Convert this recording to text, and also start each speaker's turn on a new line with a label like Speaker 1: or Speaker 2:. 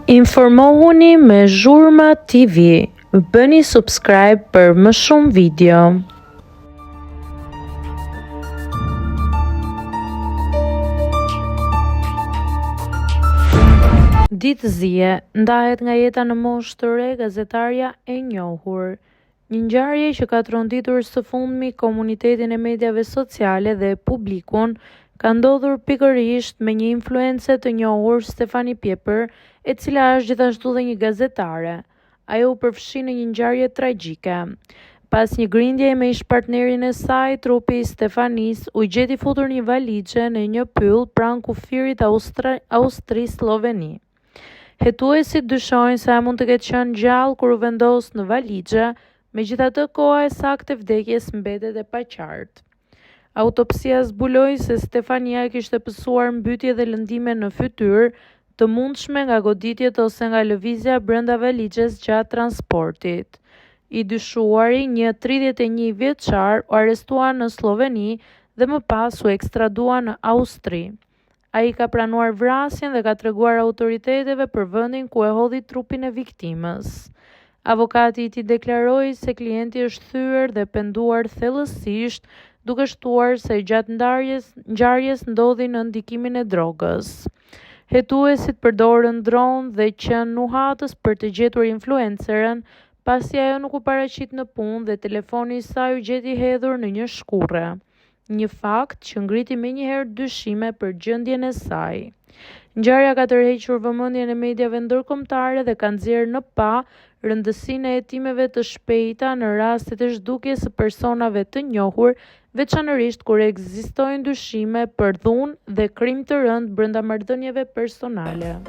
Speaker 1: Informohuni me Zhurma TV. Bëni subscribe për më shumë video. Ditë zije, ndahet nga jeta në moshë të re gazetarja e njohur. Një ngjarje që ka tronditur së fundmi komunitetin e mediave sociale dhe publikun ka ndodhur pikërisht me një influencer të njohur, Stefani Pjepër, e cila është gjithashtu dhe një gazetare. Ajo u përfshi në një ngjarje tragjike. Pas një grindje me ish-partnerin e saj, trupi i Stefanis u gjeti futur një valixhe në një pyll pranë kufirit Austri-Sloveni. Hetuesit dyshojnë se mund të ketë qenë gjallë kur u vendos në valixhe, megjithatë koha e saktë e vdekjes mbetet e paqartë. Autopsia zbuloi se Stefania kishte pësuar mbytje dhe lëndime në fytyrë, të mundshme nga goditjet ose nga lëvizja brenda valixhes gjatë transportit. I dyshuari, një 31 vjeçar, u arrestua në Sloveni dhe më pas u ekstradua në Austri. Ai ka pranuar vrasjen dhe ka treguar autoriteteve për vendin ku e hodhi trupin e viktimës. Avokati i tij deklaroi se klienti është thyer dhe penduar thellësisht, duke shtuar se gjatë ngjarjes ndodhi në ndikimin e drogës. Hetuesit përdorën dron dhe qenë nuhatës për të gjetur influencerën, pasi ajo nuk u paraqit në punë dhe telefoni i saj u gjeti hedhur në një shkurre. Një fakt që ngriti menjëherë dyshime për gjendjen e saj. Ngjarja ka tërhequr vëmendjen e mediave ndërkombëtare dhe ka nxjerrë në pa rëndësinë e hetimeve të shpejta në rastet e zhdukjes së personave të njohur, veçanërisht kur ekzistojnë dyshime për dhunë dhe krim të rënd brenda marrëdhënieve personale.